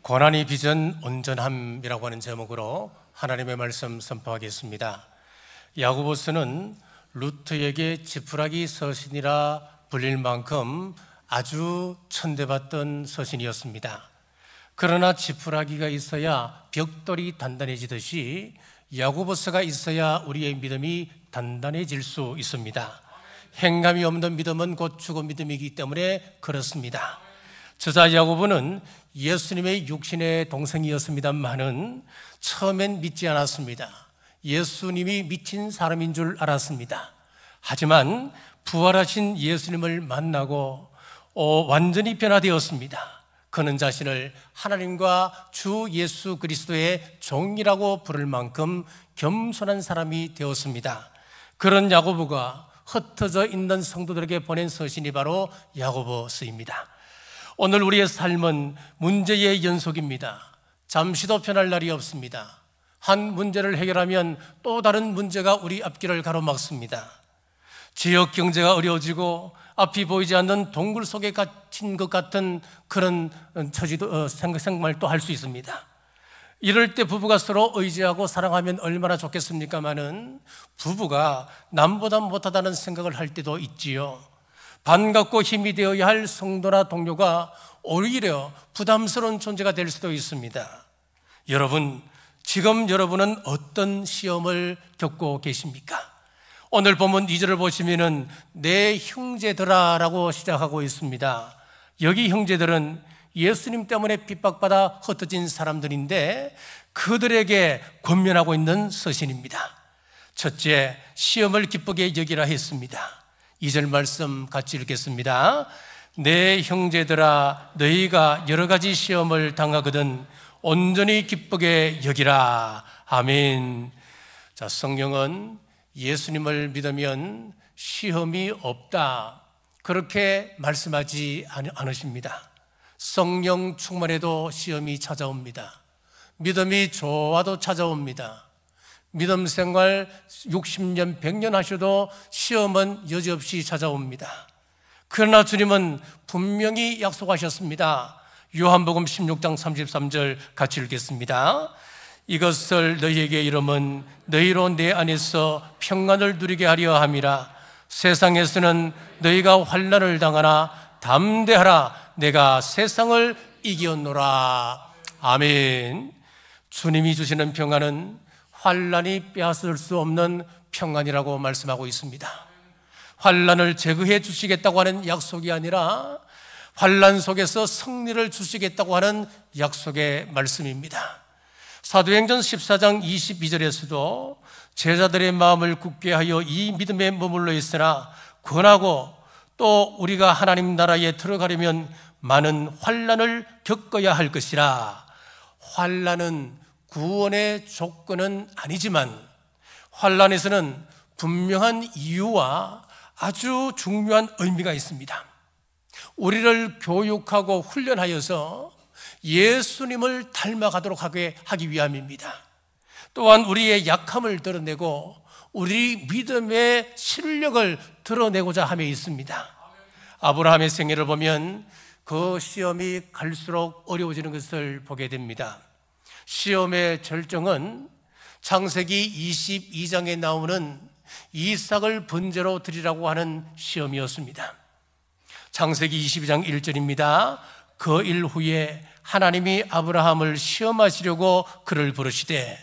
고난이 빚은 온전함이라고 하는 제목으로 하나님의 말씀 선포하겠습니다. 야고보서는 루트에게 지푸라기 서신이라 불릴 만큼 아주 천대받던 서신이었습니다. 그러나 지푸라기가 있어야 벽돌이 단단해지듯이 야고보서가 있어야 우리의 믿음이 단단해질 수 있습니다. 행함이 없는 믿음은 곧 죽은 믿음이기 때문에 그렇습니다. 저자 야고보는 예수님의 육신의 동생이었습니다만은 처음엔 믿지 않았습니다. 예수님이 미친 사람인 줄 알았습니다. 하지만 부활하신 예수님을 만나고 완전히 변화되었습니다. 그는 자신을 하나님과 주 예수 그리스도의 종이라고 부를 만큼 겸손한 사람이 되었습니다. 그런 야고보가 흩어져 있는 성도들에게 보낸 서신이 바로 야고보서입니다. 오늘 우리의 삶은 문제의 연속입니다. 잠시도 편할 날이 없습니다. 한 문제를 해결하면 또 다른 문제가 우리 앞길을 가로막습니다. 지역 경제가 어려워지고 앞이 보이지 않는 동굴 속에 갇힌 것 같은 그런 처지도 생활도 할 수 있습니다. 이럴 때 부부가 서로 의지하고 사랑하면 얼마나 좋겠습니까마는 부부가 남보다 못하다는 생각을 할 때도 있지요. 반갑고 힘이 되어야 할 성도나 동료가 오히려 부담스러운 존재가 될 수도 있습니다. 여러분, 지금 여러분은 어떤 시험을 겪고 계십니까? 오늘 본문 2절을 보시면은 내 형제들아 라고 시작하고 있습니다. 여기 형제들은 예수님 때문에 핍박받아 흩어진 사람들인데 그들에게 권면하고 있는 서신입니다. 첫째, 시험을 기쁘게 여기라 했습니다. 2절 말씀 같이 읽겠습니다. 내 형제들아, 너희가 여러 가지 시험을 당하거든 온전히 기쁘게 여기라. 아멘. 자, 성경은 예수님을 믿으면 시험이 없다, 그렇게 말씀하지 않으십니다. 성령 충만해도 시험이 찾아옵니다. 믿음이 좋아도 찾아옵니다. 믿음 생활 60년, 100년 하셔도 시험은 여지없이 찾아옵니다. 그러나 주님은 분명히 약속하셨습니다. 요한복음 16장 33절 같이 읽겠습니다. 이것을 너희에게 이름은 너희로 내 안에서 평안을 누리게 하려 함이라. 세상에서는 너희가 환난을 당하나 담대하라. 내가 세상을 이겼노라. 아멘. 주님이 주시는 평안은 환난이 빼앗을 수 없는 평안이라고 말씀하고 있습니다. 환난을 제거해 주시겠다고 하는 약속이 아니라 환난 속에서 승리를 주시겠다고 하는 약속의 말씀입니다. 사도행전 14장 22절에서도 제자들의 마음을 굳게 하여 이 믿음에 머물러 있으나 권하고 또 우리가 하나님 나라에 들어가려면 많은 환난을 겪어야 할 것이라. 환난은 구원의 조건은 아니지만 환난에서는 분명한 이유와 아주 중요한 의미가 있습니다. 우리를 교육하고 훈련하여서 예수님을 닮아가도록 하기 위함입니다. 또한 우리의 약함을 드러내고 우리 믿음의 실력을 드러내고자 함에 있습니다. 아브라함의 생애를 보면 그 시험이 갈수록 어려워지는 것을 보게 됩니다. 시험의 절정은 창세기 22장에 나오는 이삭을 번제로 드리라고 하는 시험이었습니다. 창세기 22장 1절입니다. 그 일 후에 하나님이 아브라함을 시험하시려고 그를 부르시되,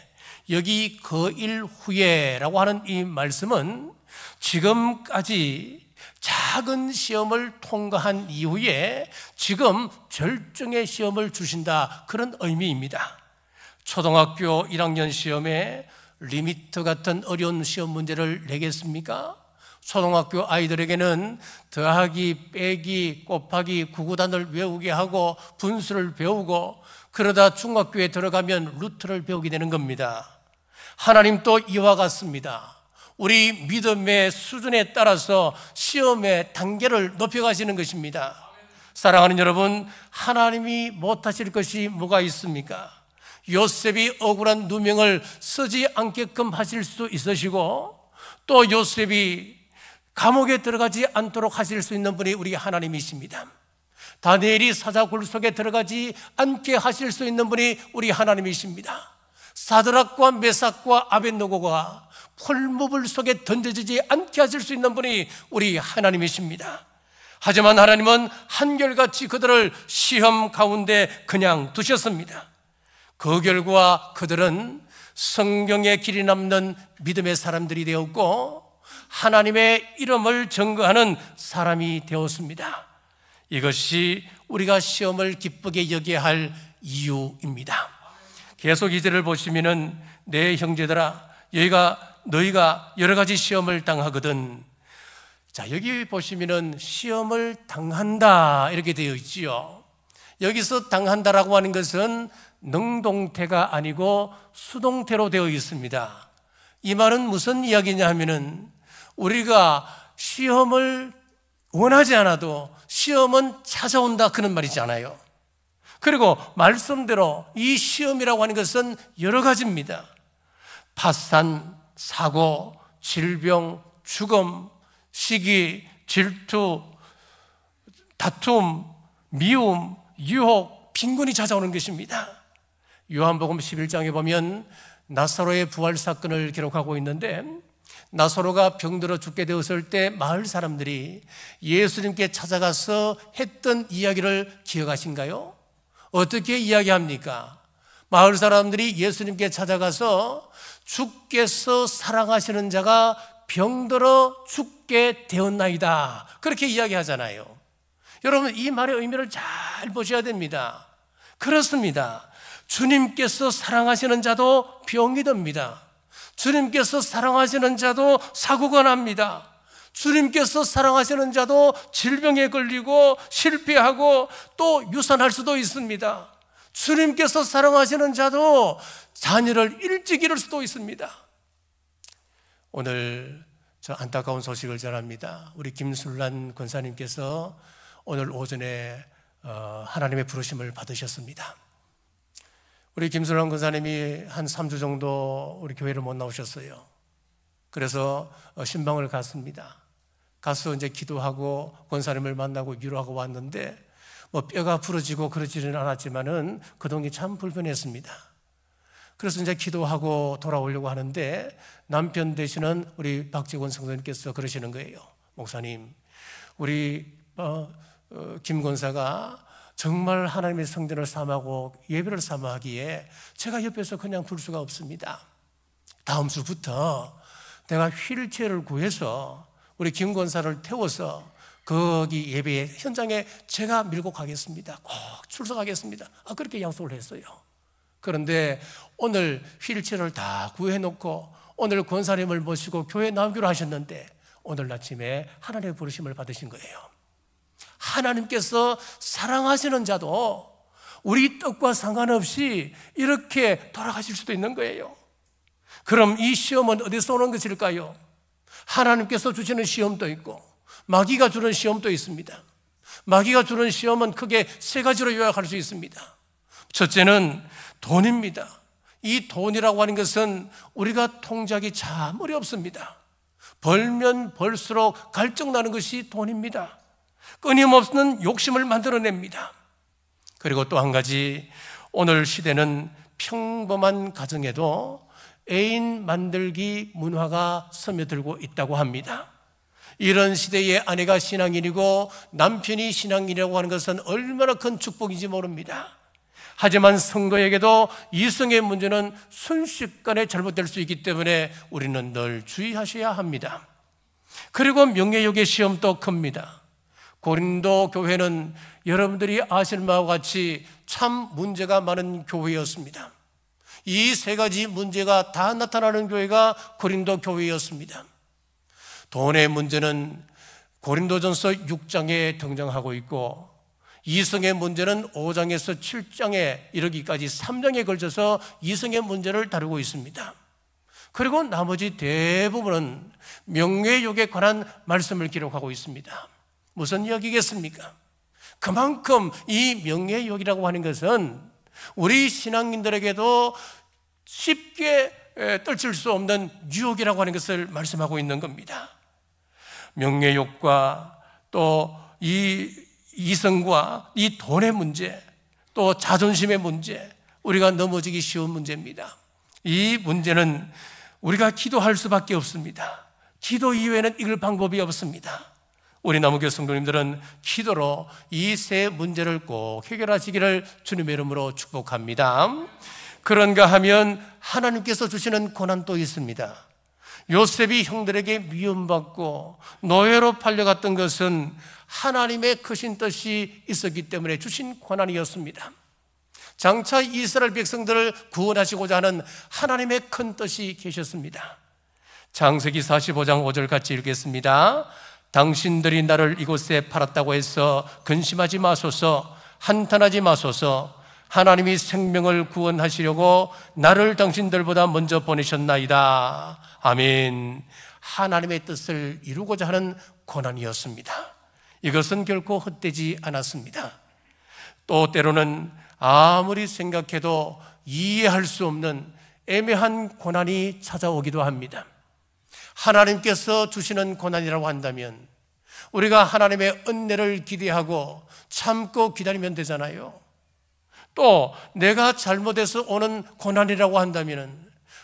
여기 그 일 후에라고 하는 이 말씀은 지금까지 작은 시험을 통과한 이후에 지금 절정의 시험을 주신다, 그런 의미입니다. 초등학교 1학년 시험에 리미트 같은 어려운 시험 문제를 내겠습니까? 초등학교 아이들에게는 더하기, 빼기, 곱하기, 구구단을 외우게 하고 분수를 배우고 그러다 중학교에 들어가면 루트를 배우게 되는 겁니다. 하나님도 이와 같습니다. 우리 믿음의 수준에 따라서 시험의 단계를 높여가시는 것입니다. 사랑하는 여러분, 하나님이 못하실 것이 뭐가 있습니까? 요셉이 억울한 누명을 쓰지 않게끔 하실 수 있으시고 또 요셉이 감옥에 들어가지 않도록 하실 수 있는 분이 우리 하나님이십니다. 다니엘이 사자굴 속에 들어가지 않게 하실 수 있는 분이 우리 하나님이십니다. 사드락과 메삭과 아벳느고가 풀무불 속에 던져지지 않게 하실 수 있는 분이 우리 하나님이십니다. 하지만 하나님은 한결같이 그들을 시험 가운데 그냥 두셨습니다. 그 결과 그들은 성경에 길이 남는 믿음의 사람들이 되었고 하나님의 이름을 증거하는 사람이 되었습니다. 이것이 우리가 시험을 기쁘게 여겨야 할 이유입니다. 계속 2절을 보시면은 내 형제들아 너희가 여러 가지 시험을 당하거든. 자, 여기 보시면은 시험을 당한다 이렇게 되어 있지요. 여기서 당한다라고 하는 것은 능동태가 아니고 수동태로 되어 있습니다. 이 말은 무슨 이야기냐 하면은 우리가 시험을 원하지 않아도 시험은 찾아온다 그런 말이잖아요. 그리고 말씀대로 이 시험이라고 하는 것은 여러 가지입니다. 파산, 사고, 질병, 죽음, 시기, 질투, 다툼, 미움, 유혹, 빈곤이 찾아오는 것입니다. 요한복음 11장에 보면 나사로의 부활 사건을 기록하고 있는데 나사로가 병들어 죽게 되었을 때 마을 사람들이 예수님께 찾아가서 했던 이야기를 기억하신가요? 어떻게 이야기합니까? 마을 사람들이 예수님께 찾아가서 주께서 사랑하시는 자가 병들어 죽게 되었나이다 그렇게 이야기하잖아요. 여러분, 이 말의 의미를 잘 보셔야 됩니다. 그렇습니다. 주님께서 사랑하시는 자도 병이 듭니다. 주님께서 사랑하시는 자도 사고가 납니다. 주님께서 사랑하시는 자도 질병에 걸리고 실패하고 또 유산할 수도 있습니다. 주님께서 사랑하시는 자도 자녀를 일찍 잃을 수도 있습니다. 오늘 저 안타까운 소식을 전합니다. 우리 김술란 권사님께서 오늘 오전에 하나님의 부르심을 받으셨습니다. 우리 김술란 권사님이 한 3주 정도 우리 교회를 못 나오셨어요. 그래서 신방을 갔습니다. 가서 이제 기도하고 권사님을 만나고 위로하고 왔는데 뭐 뼈가 부러지고 그러지는 않았지만은 그동이 참 불편했습니다. 그래서 이제 기도하고 돌아오려고 하는데 남편 되시는 우리 박재권 성도님께서 그러시는 거예요. 목사님, 우리 김 권사가 정말 하나님의 성전을 삼하고 예배를 삼하기에 제가 옆에서 그냥 둘 수가 없습니다. 다음 주부터 내가 휠체어를 구해서 우리 김 권사를 태워서 거기 예배 현장에 제가 밀고 가겠습니다. 꼭 출석하겠습니다. 그렇게 약속을 했어요. 그런데 오늘 휠체어를 다 구해놓고 오늘 권사님을 모시고 교회에 나오기로 하셨는데 오늘 아침에 하나님의 부르심을 받으신 거예요. 하나님께서 사랑하시는 자도 우리 뜻과 상관없이 이렇게 돌아가실 수도 있는 거예요. 그럼 이 시험은 어디서 오는 것일까요? 하나님께서 주시는 시험도 있고 마귀가 주는 시험도 있습니다. 마귀가 주는 시험은 크게 세 가지로 요약할 수 있습니다. 첫째는 돈입니다. 이 돈이라고 하는 것은 우리가 통제하기 참 어렵습니다. 벌면 벌수록 갈증나는 것이 돈입니다. 끊임없는 욕심을 만들어냅니다. 그리고 또 한 가지, 오늘 시대는 평범한 가정에도 애인 만들기 문화가 스며들고 있다고 합니다. 이런 시대에 아내가 신앙인이고 남편이 신앙인이라고 하는 것은 얼마나 큰 축복인지 모릅니다. 하지만 성도에게도 이성의 문제는 순식간에 잘못될 수 있기 때문에 우리는 늘 주의하셔야 합니다. 그리고 명예욕의 시험도 큽니다. 고린도 교회는 여러분들이 아시는 바와 같이 참 문제가 많은 교회였습니다. 이 세 가지 문제가 다 나타나는 교회가 고린도 교회였습니다. 돈의 문제는 고린도전서 6장에 등장하고 있고 이성의 문제는 5장에서 7장에 이르기까지 3장에 걸쳐서 이성의 문제를 다루고 있습니다. 그리고 나머지 대부분은 명예욕에 관한 말씀을 기록하고 있습니다. 무슨 이야기겠습니까? 그만큼 이 명예욕이라고 하는 것은 우리 신앙인들에게도 쉽게 떨칠 수 없는 유혹이라고 하는 것을 말씀하고 있는 겁니다. 명예욕과 또 이 이성과 이 돈의 문제, 또 자존심의 문제, 우리가 넘어지기 쉬운 문제입니다. 이 문제는 우리가 기도할 수밖에 없습니다. 기도 이외에는 이길 방법이 없습니다. 우리 남은교회 성도님들은 기도로 이 세 문제를 꼭 해결하시기를 주님의 이름으로 축복합니다. 그런가 하면 하나님께서 주시는 고난도 있습니다. 요셉이 형들에게 미움받고 노예로 팔려갔던 것은 하나님의 크신 뜻이 있었기 때문에 주신 고난이었습니다. 장차 이스라엘 백성들을 구원하시고자 하는 하나님의 큰 뜻이 계셨습니다. 창세기 45장 5절 같이 읽겠습니다. 당신들이 나를 이곳에 팔았다고 해서 근심하지 마소서, 한탄하지 마소서. 하나님이 생명을 구원하시려고 나를 당신들보다 먼저 보내셨나이다. 아멘. 하나님의 뜻을 이루고자 하는 고난이었습니다. 이것은 결코 헛되지 않았습니다. 또 때로는 아무리 생각해도 이해할 수 없는 애매한 고난이 찾아오기도 합니다. 하나님께서 주시는 고난이라고 한다면 우리가 하나님의 은혜를 기대하고 참고 기다리면 되잖아요. 또 내가 잘못해서 오는 고난이라고 한다면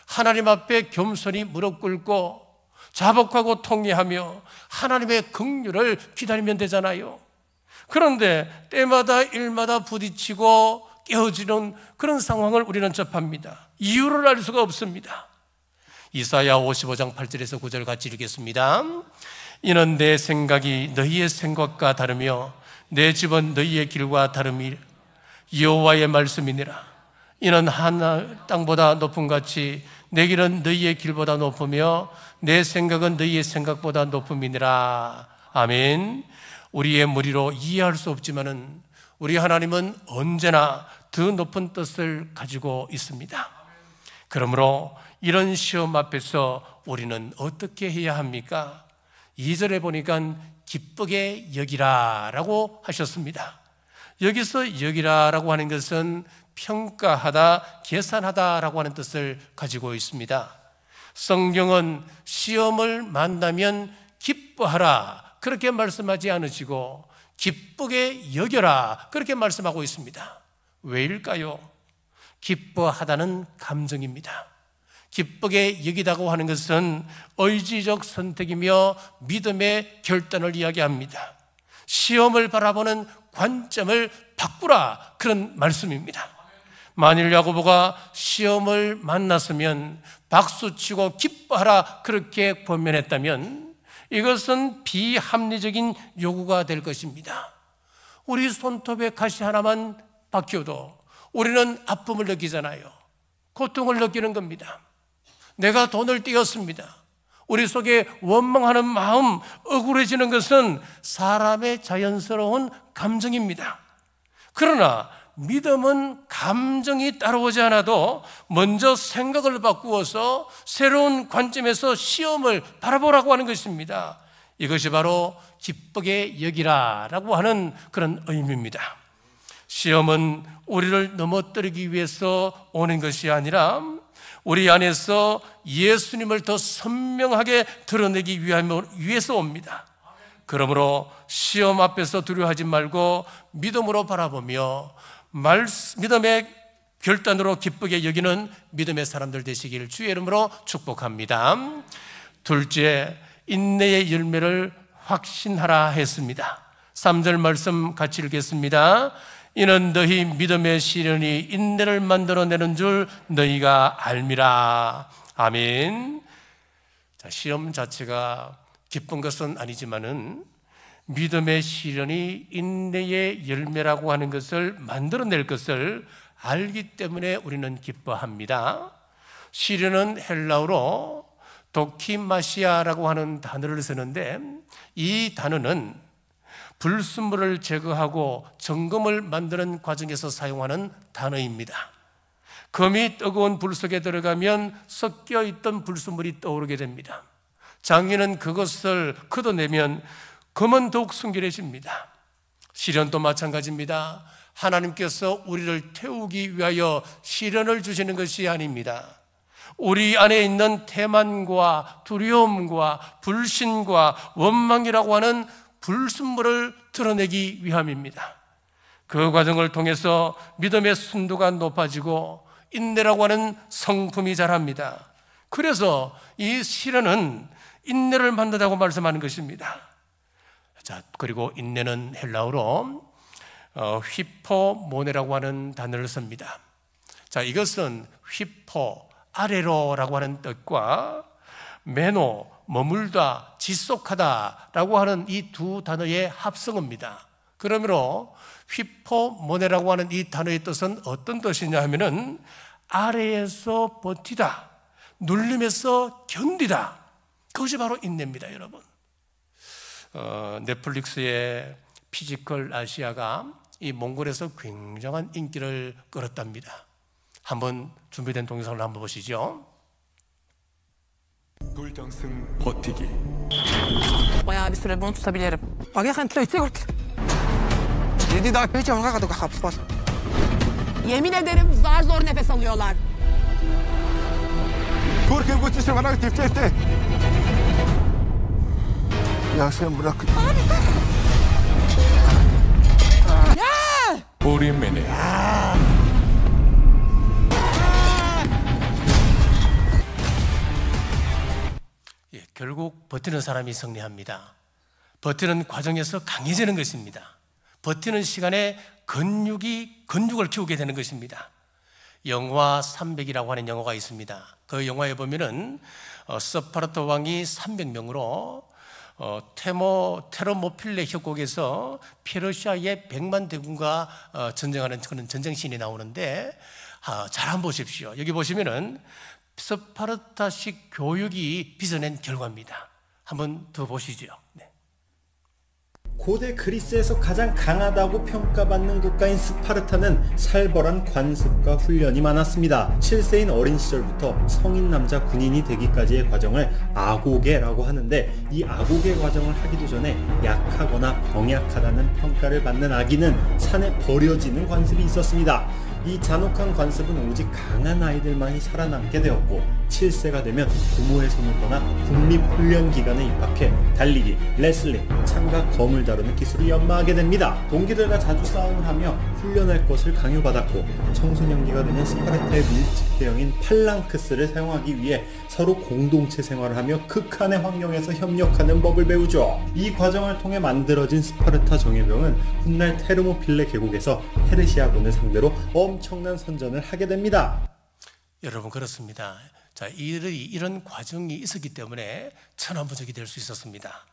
하나님 앞에 겸손히 무릎 꿇고 자복하고 통회하며 하나님의 긍휼을 기다리면 되잖아요. 그런데 때마다 일마다 부딪히고 깨어지는 그런 상황을 우리는 접합니다. 이유를 알 수가 없습니다. 이사야 55장 8절에서 9절 같이 읽겠습니다. 이는 내 생각이 너희의 생각과 다르며 내 집은 너희의 길과 다름이 여호와의 말씀이니라. 이는 하늘 땅보다 높음 같이 내 길은 너희의 길보다 높으며 내 생각은 너희의 생각보다 높음이니라. 아멘. 우리의 무리로 이해할 수 없지만은 우리 하나님은 언제나 더 높은 뜻을 가지고 있습니다. 그러므로 이런 시험 앞에서 우리는 어떻게 해야 합니까? 2절에 보니까 기쁘게 여기라 라고 하셨습니다. 여기서 여기라 라고 하는 것은 평가하다, 계산하다 라고 하는 뜻을 가지고 있습니다. 성경은 시험을 만나면 기뻐하라 그렇게 말씀하지 않으시고 기쁘게 여겨라 그렇게 말씀하고 있습니다. 왜일까요? 기뻐하다는 감정입니다. 기쁘게 여기다고 하는 것은 의지적 선택이며 믿음의 결단을 이야기합니다. 시험을 바라보는 관점을 바꾸라 그런 말씀입니다. 만일 야고보가 시험을 만났으면 박수치고 기뻐하라 그렇게 권면했다면 이것은 비합리적인 요구가 될 것입니다. 우리 손톱에 가시 하나만 박혀도 우리는 아픔을 느끼잖아요. 고통을 느끼는 겁니다. 내가 돈을 떼었습니다. 우리 속에 원망하는 마음, 억울해지는 것은 사람의 자연스러운 감정입니다. 그러나 믿음은 감정이 따라오지 않아도 먼저 생각을 바꾸어서 새로운 관점에서 시험을 바라보라고 하는 것입니다. 이것이 바로 기쁘게 여기라라고 하는 그런 의미입니다. 시험은 우리를 넘어뜨리기 위해서 오는 것이 아니라 우리 안에서 예수님을 더 선명하게 드러내기 위해서 옵니다. 그러므로 시험 앞에서 두려워하지 말고 믿음으로 바라보며 믿음의 결단으로 기쁘게 여기는 믿음의 사람들 되시기를 주의 이름으로 축복합니다. 둘째, 인내의 열매를 확신하라 했습니다. 3절 말씀 같이 읽겠습니다. 이는 너희 믿음의 시련이 인내를 만들어내는 줄 너희가 알미라. 아멘. 자, 시험 자체가 기쁜 것은 아니지만은 믿음의 시련이 인내의 열매라고 하는 것을 만들어낼 것을 알기 때문에 우리는 기뻐합니다. 시련은 헬라어로 도키마시아라고 하는 단어를 쓰는데 이 단어는 불순물을 제거하고 정금을 만드는 과정에서 사용하는 단어입니다. 금이 뜨거운 불 속에 들어가면 섞여 있던 불순물이 떠오르게 됩니다. 장인은 그것을 걷어내면 금은 더욱 순결해집니다. 시련도 마찬가지입니다. 하나님께서 우리를 태우기 위하여 시련을 주시는 것이 아닙니다. 우리 안에 있는 태만과 두려움과 불신과 원망이라고 하는 불순물을 드러내기 위함입니다. 그 과정을 통해서 믿음의 순도가 높아지고 인내라고 하는 성품이 자랍니다. 그래서 이 시련은 인내를 만든다고 말씀하는 것입니다. 자, 그리고 인내는 헬라어로 휘포모네라고 하는 단어를 씁니다. 자, 이것은 휘포, 아래로라고 하는 뜻과 메노, 머물다, 지속하다라고 하는 이 두 단어의 합성어입니다. 그러므로 휘포모네라고 하는 이 단어의 뜻은 어떤 뜻이냐 하면은 아래에서 버티다, 눌림에서 견디다. 그것이 바로 인내입니다, 여러분. 넷플릭스의 피지컬 아시아가 이 몽골에서 굉장한 인기를 끌었답니다. 한번 준비된 동영상을 한번 보시죠. 돌장승 버티기. Bayağı bir süre bunu tutabilirim. Bak yakın kilo içecek. 7 dakika hiç ona kadar hapis. Yemin ederim zar zor nefes alıyorlar. Korkuyor götürsün bana tiftifti. Ya sen bırak. Uğrayayım beni. 예, 결국 버티는 사람이 승리합니다. 버티는 과정에서 강해지는 것입니다. 버티는 시간에 근육을 키우게 되는 것입니다. 영화 300이라고 하는 영화가 있습니다. 그 영화에 보면은 스파르타 왕이 300명으로 테르모필레 협곡에서 페르시아의 100만 대군과 전쟁하는 그런 전쟁씬이 나오는데 잘 한번 보십시오. 여기 보시면은 스파르타식 교육이 빚어낸 결과입니다. 한번 더 보시죠. 네. 고대 그리스에서 가장 강하다고 평가받는 국가인 스파르타는 살벌한 관습과 훈련이 많았습니다. 7세인 어린 시절부터 성인 남자 군인이 되기까지의 과정을 아고게라고 하는데, 이 아고게 과정을 하기도 전에 약하거나 병약하다는 평가를 받는 아기는 산에 버려지는 관습이 있었습니다. 이 잔혹한 관습은 오직 강한 아이들만이 살아남게 되었고, 7세가 되면 부모의 손을 떠나 국립훈련기관에 입학해 달리기, 레슬링, 창과 검을 다루는 기술을 연마하게 됩니다. 동기들과 자주 싸움을 하며 훈련할 것을 강요받았고, 청소년기가 되면 스파르타의 밀집대형인 팔랑크스를 사용하기 위해 서로 공동체 생활을 하며 극한의 환경에서 협력하는 법을 배우죠. 이 과정을 통해 만들어진 스파르타 정예병은 훗날 테르모필레 계곡에서 페르시아군을 상대로 엄청난 선전을 하게 됩니다. 여러분, 그렇습니다. 자, 이런 과정이 있었기 때문에 천하무적이 될 수 있었습니다.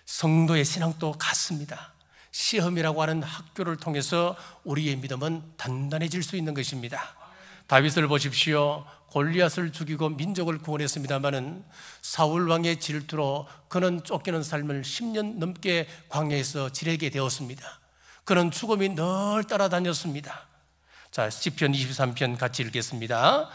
성도의 신앙도 같습니다. 시험이라고 하는 학교를 통해서 우리의 믿음은 단단해질 수 있는 것입니다. 다윗을 보십시오. 골리앗을 죽이고 민족을 구원했습니다마는 사울 왕의 질투로 그는 쫓기는 삶을 10년 넘게 광야에서 지내게 되었습니다. 그는 죽음이 늘 따라다녔습니다. 자, 시편 23편 같이 읽겠습니다.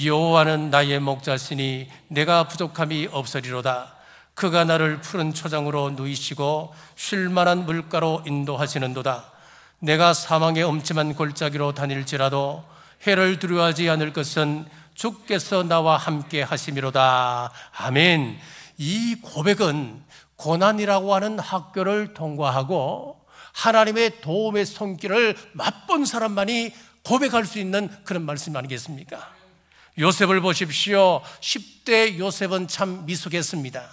여호와는 나의 목자시니 내가 부족함이 없으리로다. 그가 나를 푸른 초장으로 누이시고 쉴만한 물가로 인도하시는도다. 내가 사망의 엄침한 골짜기로 다닐지라도 해를 두려워하지 않을 것은 주께서 나와 함께 하심이로다. 아멘. 이 고백은 고난이라고 하는 학교를 통과하고 하나님의 도움의 손길을 맛본 사람만이 고백할 수 있는 그런 말씀 아니겠습니까? 요셉을 보십시오. 10대 요셉은 참 미숙했습니다.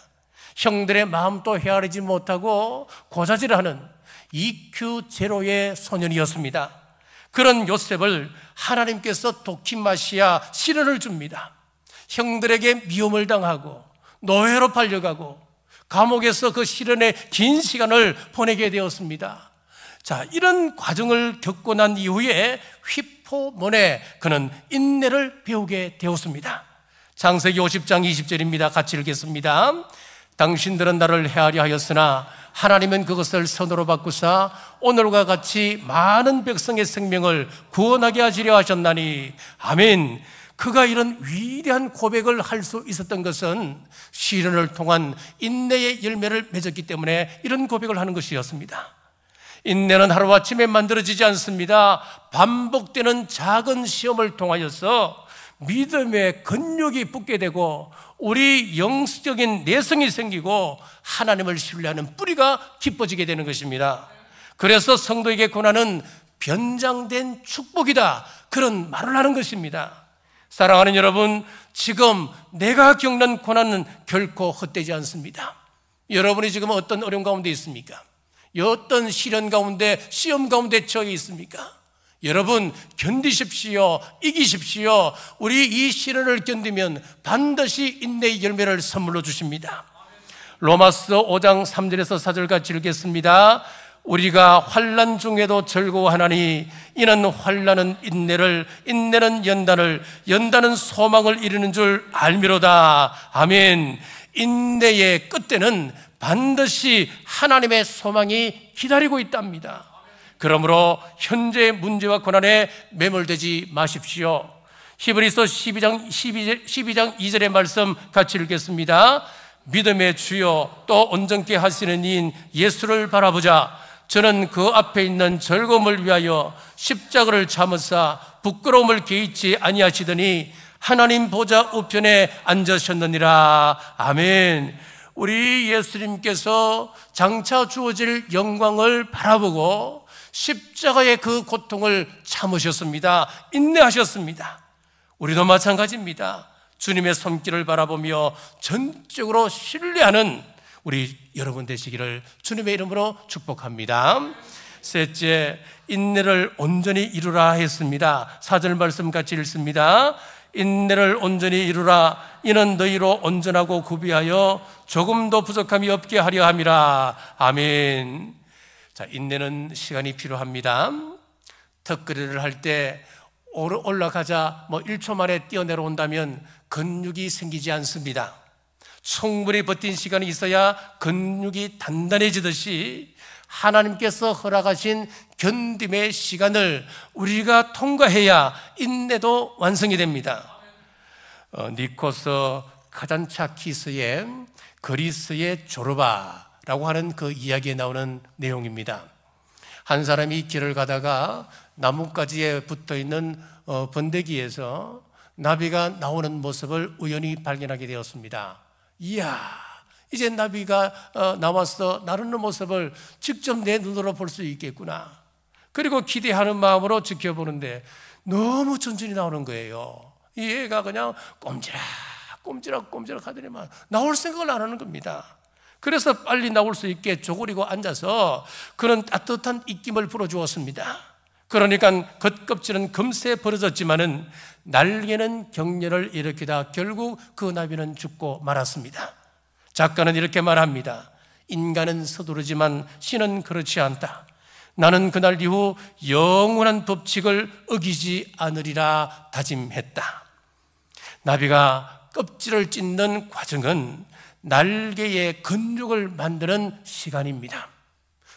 형들의 마음도 헤아리지 못하고 고자질하는 EQ 제로의 소년이었습니다. 그런 요셉을 하나님께서 도키마시아 시련을 줍니다. 형들에게 미움을 당하고 노예로 팔려가고 감옥에서 그 시련의 긴 시간을 보내게 되었습니다. 자, 이런 과정을 겪고 난 이후에 휘포몬에 그는 인내를 배우게 되었습니다. 창세기 50장 20절입니다. 같이 읽겠습니다. 당신들은 나를 헤아려 하였으나 하나님은 그것을 선으로 바꾸사 오늘과 같이 많은 백성의 생명을 구원하게 하시려 하셨나니. 아멘. 그가 이런 위대한 고백을 할 수 있었던 것은 시련을 통한 인내의 열매를 맺었기 때문에 이런 고백을 하는 것이었습니다. 인내는 하루아침에 만들어지지 않습니다. 반복되는 작은 시험을 통하여서 믿음의 근육이 붙게 되고 우리 영적인 내성이 생기고 하나님을 신뢰하는 뿌리가 깊어지게 되는 것입니다. 그래서 성도에게 고난은 변장된 축복이다, 그런 말을 하는 것입니다. 사랑하는 여러분, 지금 내가 겪는 고난은 결코 헛되지 않습니다. 여러분이 지금 어떤 어려움 가운데 있습니까? 어떤 시련 가운데, 시험 가운데 처해 있습니까? 여러분, 견디십시오. 이기십시오. 우리 이 시련을 견디면 반드시 인내의 열매를 선물로 주십니다. 로마서 5장 3절에서 4절 같이 읽겠습니다. 우리가 환난 중에도 즐거워하나니 이는 환난은 인내를, 인내는 연단을, 연단은 소망을 이루는 줄 알미로다. 아멘. 인내의 끝에는 반드시 하나님의 소망이 기다리고 있답니다. 그러므로 현재의 문제와 고난에 매몰되지 마십시오. 히브리서 12장 2절의 말씀 같이 읽겠습니다. 믿음의 주요 또 온전케 하시는 이인 예수를 바라보자. 저는 그 앞에 있는 즐거움을 위하여 십자가를 참으사 부끄러움을 개의치 아니하시더니 하나님 보좌 우편에 앉으셨느니라. 아멘. 우리 예수님께서 장차 주어질 영광을 바라보고 십자가의 그 고통을 참으셨습니다. 인내하셨습니다. 우리도 마찬가지입니다. 주님의 손길을 바라보며 전적으로 신뢰하는 우리 여러분 되시기를 주님의 이름으로 축복합니다. 셋째, 인내를 온전히 이루라 했습니다. 4절 말씀 같이 읽습니다. 인내를 온전히 이루라. 이는 너희로 온전하고 구비하여 조금도 부족함이 없게 하려 함이라. 아멘. 자, 인내는 시간이 필요합니다. 턱걸이를 할 때 올라가자 1초 만에 뛰어내려온다면 근육이 생기지 않습니다. 충분히 버틴 시간이 있어야 근육이 단단해지듯이 하나님께서 허락하신 견딤의 시간을 우리가 통과해야 인내도 완성이 됩니다. 니코스 카잔차키스의 그리스의 조르바라고 하는 그 이야기에 나오는 내용입니다. 한 사람이 길을 가다가 나뭇가지에 붙어있는 번데기에서 나비가 나오는 모습을 우연히 발견하게 되었습니다. 이야, 이제 나비가 나와서 나르는 모습을 직접 내 눈으로 볼 수 있겠구나. 그리고 기대하는 마음으로 지켜보는데 너무 천천히 나오는 거예요. 이 애가 그냥 꼼지락 하더니만 나올 생각을 안 하는 겁니다. 그래서 빨리 나올 수 있게 조그리고 앉아서 그런 따뜻한 입김을 불어주었습니다. 그러니까 겉껍질은 금세 벌어졌지만은 날개는 격렬을 일으키다 결국 그 나비는 죽고 말았습니다. 작가는 이렇게 말합니다. 인간은 서두르지만 신은 그렇지 않다. 나는 그날 이후 영원한 법칙을 어기지 않으리라 다짐했다. 나비가 껍질을 찢는 과정은 날개의 근육을 만드는 시간입니다.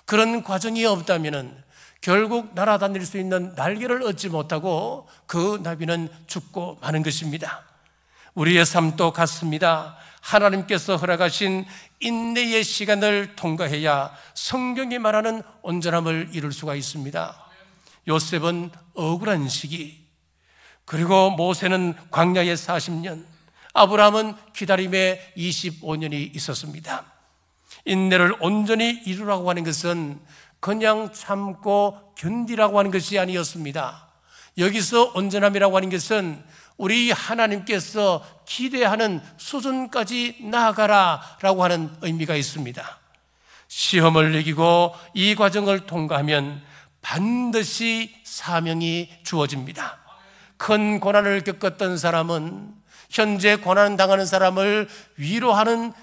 그런 과정이 없다면 결국 날아다닐 수 있는 날개를 얻지 못하고 그 나비는 죽고 마는 것입니다. 우리의 삶도 같습니다. 하나님께서 허락하신 인내의 시간을 통과해야 성경이 말하는 온전함을 이룰 수가 있습니다. 요셉은 억울한 시기, 그리고 모세는 광야의 40년, 아브라함은 기다림의 25년이 있었습니다. 인내를 온전히 이루라고 하는 것은 그냥 참고 견디라고 하는 것이 아니었습니다. 여기서 온전함이라고 하는 것은 우리 하나님께서 기대하는 수준까지 나아가라라고 하는 의미가 있습니다. 시험을 이기고 이 과정을 통과하면 반드시 사명이 주어집니다. 큰 고난을 겪었던 사람은 현재 고난 당하는 사람을 위로하는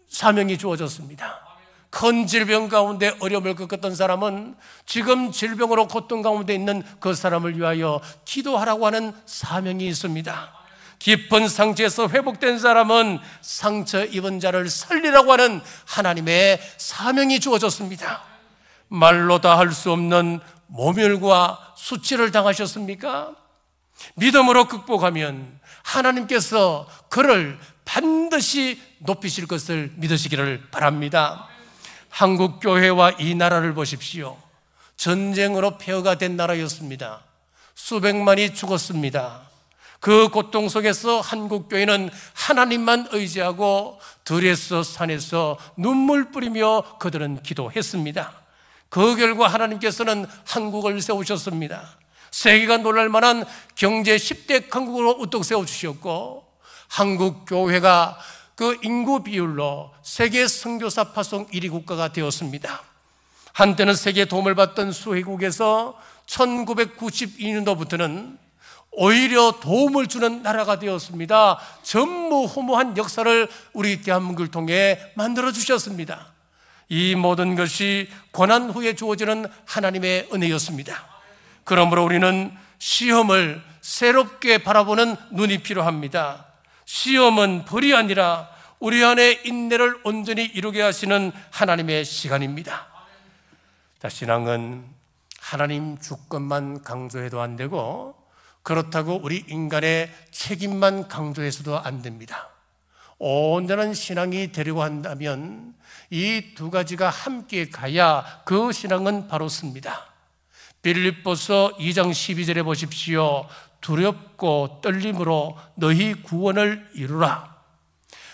사명이 주어졌습니다. 큰 질병 가운데 어려움을 겪었던 사람은 지금 질병으로 고통 가운데 있는 그 사람을 위하여 기도하라고 하는 사명이 있습니다. 깊은 상처에서 회복된 사람은 상처 입은 자를 살리라고 하는 하나님의 사명이 주어졌습니다. 말로 다 할 수 없는 모멸과 수치를 당하셨습니까? 믿음으로 극복하면 하나님께서 그를 반드시 높이실 것을 믿으시기를 바랍니다. 한국 교회와 이 나라를 보십시오. 전쟁으로 폐허가 된 나라였습니다. 수백만이 죽었습니다. 그 고통 속에서 한국교회는 하나님만 의지하고 들에서 산에서 눈물 뿌리며 그들은 기도했습니다. 그 결과 하나님께서는 한국을 세우셨습니다. 세계가 놀랄 만한 경제 10대 강국으로 우뚝 세워주셨고, 한국교회가 그 인구 비율로 세계 선교사 파송 1위 국가가 되었습니다. 한때는 세계의 도움을 받던 수혜국에서 1992년도부터는 오히려 도움을 주는 나라가 되었습니다. 전무후무한 역사를 우리 대한민국을 통해 만들어 주셨습니다. 이 모든 것이 고난 후에 주어지는 하나님의 은혜였습니다. 그러므로 우리는 시험을 새롭게 바라보는 눈이 필요합니다. 시험은 벌이 아니라 우리 안에 인내를 온전히 이루게 하시는 하나님의 시간입니다. 신앙은 하나님 주권만 강조해도 안 되고, 그렇다고 우리 인간의 책임만 강조해서도 안 됩니다. 온전한 신앙이 되려고 한다면 이 두 가지가 함께 가야 그 신앙은 바로 씁니다. 빌립보서 2장 12절에 보십시오. 두렵고 떨림으로 너희 구원을 이루라.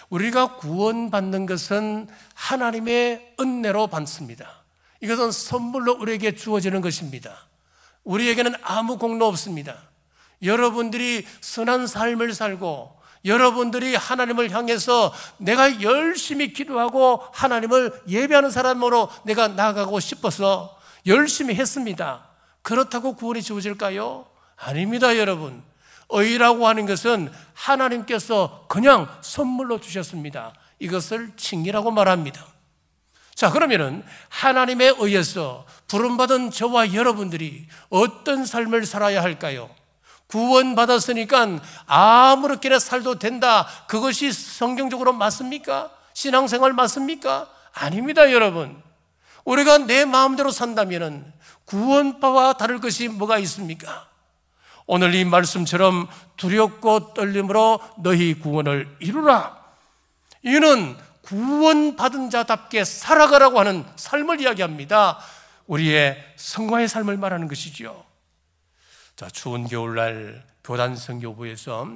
우리가 구원받는 것은 하나님의 은혜로 받습니다. 이것은 선물로 우리에게 주어지는 것입니다. 우리에게는 아무 공로 없습니다. 여러분들이 선한 삶을 살고, 여러분들이 하나님을 향해서 내가 열심히 기도하고 하나님을 예배하는 사람으로 내가 나아가고 싶어서 열심히 했습니다. 그렇다고 구원이 주어질까요? 아닙니다, 여러분. 의라고 하는 것은 하나님께서 그냥 선물로 주셨습니다. 이것을 칭의라고 말합니다. 자, 그러면은 하나님에 의해서 부름받은 저와 여러분들이 어떤 삶을 살아야 할까요? 구원받았으니까 아무렇게나 살도 된다, 그것이 성경적으로 맞습니까? 신앙생활 맞습니까? 아닙니다, 여러분. 우리가 내 마음대로 산다면 구원파와 다를 것이 뭐가 있습니까? 오늘 이 말씀처럼 두렵고 떨림으로 너희 구원을 이루라. 이는 구원받은 자답게 살아가라고 하는 삶을 이야기합니다. 우리의 성화의 삶을 말하는 것이죠. 자, 추운 겨울날 교단 선교부에서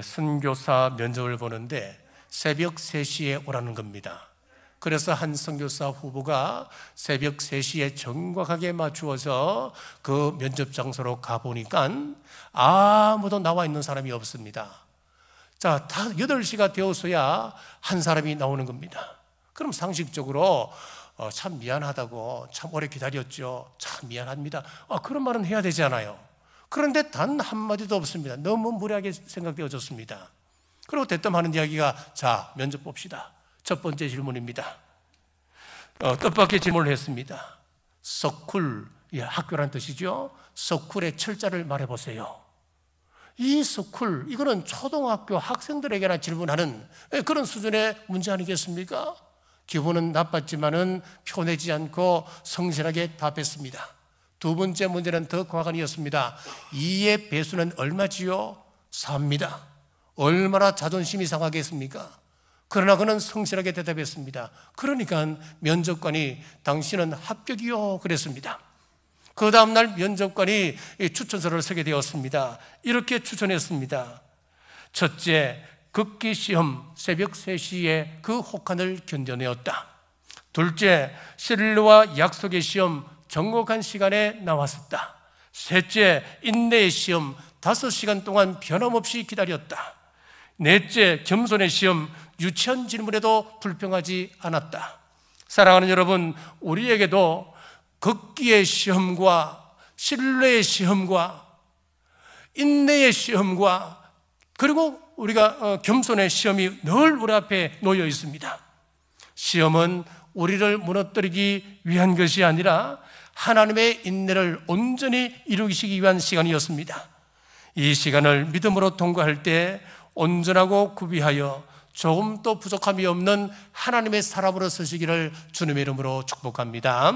선교사 면접을 보는데 새벽 3시에 오라는 겁니다. 그래서 한 선교사 후보가 새벽 3시에 정확하게 맞추어서 그 면접 장소로 가보니까 아무도 나와 있는 사람이 없습니다. 자, 다 8시가 되어서야 한 사람이 나오는 겁니다. 그럼 상식적으로 참 미안하다고, 참 오래 기다렸죠, 참 미안합니다, 그런 말은 해야 되잖아요. 그런데 단 한마디도 없습니다. 너무 무례하게 생각되어졌습니다. 그리고 대뜸하는 이야기가, 자, 면접 봅시다. 첫 번째 질문입니다. 뜻밖의 질문을 했습니다. 서쿨, 학교란 뜻이죠. 서쿨의 철자를 말해보세요. 이 서쿨, 이거는 초등학교 학생들에게나 질문하는 그런 수준의 문제 아니겠습니까? 기분은 나빴지만은 표내지 않고 성실하게 답했습니다. 두 번째 문제는 더 과간이었습니다. 2의 배수는 얼마지요? 4입니다. 얼마나 자존심이 상하겠습니까? 그러나 그는 성실하게 대답했습니다. 그러니까 면접관이 당신은 합격이요 그랬습니다. 그 다음날 면접관이 추천서를 쓰게 되었습니다. 이렇게 추천했습니다. 첫째, 극기 시험 새벽 3시에 그 혹한을 견뎌내었다. 둘째, 신뢰와 약속의 시험 정확한 시간에 나왔었다. 셋째, 인내의 시험 5시간 동안 변함없이 기다렸다. 넷째, 겸손의 시험 유치한 질문에도 불평하지 않았다. 사랑하는 여러분, 우리에게도 극기의 시험과 신뢰의 시험과 인내의 시험과 그리고 우리가 겸손의 시험이 늘 우리 앞에 놓여 있습니다. 시험은 우리를 무너뜨리기 위한 것이 아니라 하나님의 인내를 온전히 이루시기 위한 시간이었습니다. 이 시간을 믿음으로 통과할 때 온전하고 구비하여 조금도 부족함이 없는 하나님의 사람으로 서시기를 주님의 이름으로 축복합니다.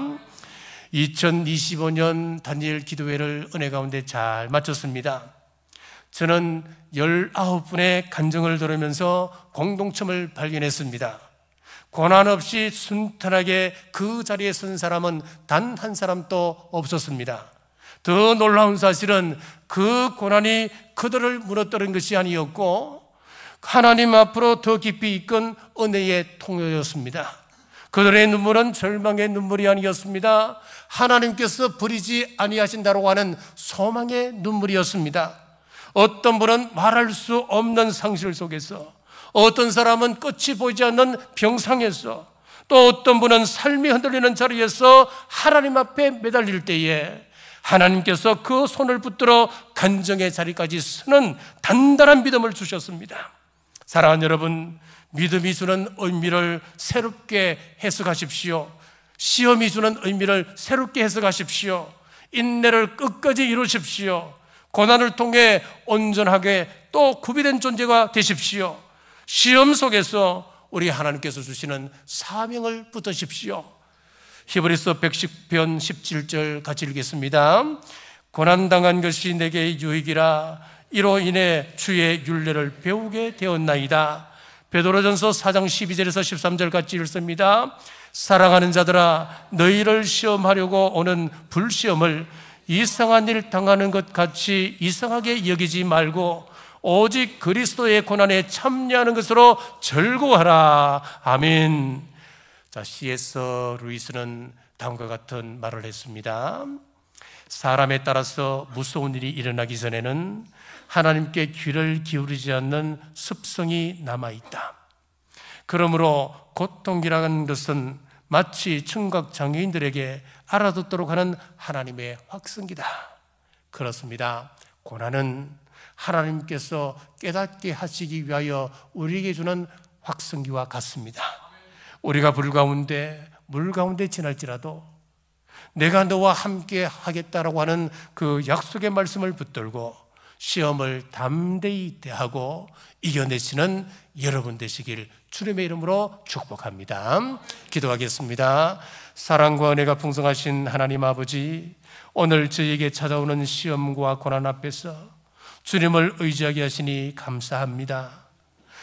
2025년 다니엘 기도회를 은혜 가운데 잘 마쳤습니다. 저는 19분의 간증을 들으면서 공동점을 발견했습니다. 고난 없이 순탄하게 그 자리에 선 사람은 단 한 사람도 없었습니다. 더 놀라운 사실은 그 고난이 그들을 무너뜨린 것이 아니었고 하나님 앞으로 더 깊이 이끈 은혜의 통로였습니다. 그들의 눈물은 절망의 눈물이 아니었습니다. 하나님께서 버리지 아니하신다고 하는 소망의 눈물이었습니다. 어떤 분은 말할 수 없는 상실 속에서, 어떤 사람은 끝이 보이지 않는 병상에서, 또 어떤 분은 삶이 흔들리는 자리에서 하나님 앞에 매달릴 때에 하나님께서 그 손을 붙들어 간정의 자리까지 서는 단단한 믿음을 주셨습니다. 사랑하는 여러분, 믿음이 주는 의미를 새롭게 해석하십시오. 시험이 주는 의미를 새롭게 해석하십시오. 인내를 끝까지 이루십시오. 고난을 통해 온전하게 또 구비된 존재가 되십시오. 시험 속에서 우리 하나님께서 주시는 사명을 붙드십시오. 히브리서 110편 17절 같이 읽겠습니다. 고난당한 것이 내게 유익이라 이로 인해 주의 율례를 배우게 되었나이다. 베드로전서 4장 12절에서 13절 같이 읽습니다. 사랑하는 자들아, 너희를 시험하려고 오는 불시험을 이상한 일 당하는 것 같이 이상하게 여기지 말고 오직 그리스도의 고난에 참여하는 것으로 즐거워하라. 아멘. 자, C.S. 루이스는 다음과 같은 말을 했습니다. 사람에 따라서 무서운 일이 일어나기 전에는 하나님께 귀를 기울이지 않는 습성이 남아있다. 그러므로 고통이라는 것은 마치 청각장애인들에게 알아듣도록 하는 하나님의 확성기다. 그렇습니다. 고난은 하나님께서 깨닫게 하시기 위하여 우리에게 주는 확성기와 같습니다. 우리가 불 가운데 물 가운데 지날지라도 내가 너와 함께 하겠다라고 하는 그 약속의 말씀을 붙들고 시험을 담대히 대하고 이겨내시는 여러분 되시길 주님의 이름으로 축복합니다. 기도하겠습니다. 사랑과 은혜가 풍성하신 하나님 아버지, 오늘 저희에게 찾아오는 시험과 고난 앞에서 주님을 의지하게 하시니 감사합니다.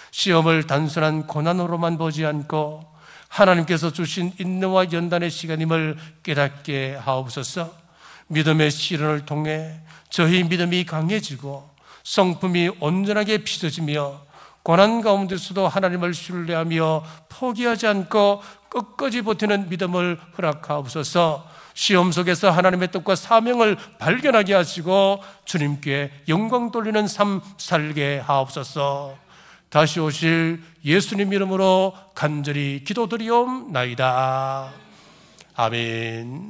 시험을 단순한 고난으로만 보지 않고 하나님께서 주신 인내와 연단의 시간임을 깨닫게 하옵소서. 믿음의 시련을 통해 저희 믿음이 강해지고 성품이 온전하게 빚어지며 고난 가운데서도 하나님을 신뢰하며 포기하지 않고 끝까지 버티는 믿음을 허락하옵소서. 시험 속에서 하나님의 뜻과 사명을 발견하게 하시고 주님께 영광 돌리는 삶 살게 하옵소서. 다시 오실 예수님 이름으로 간절히 기도드리옵나이다. 아멘.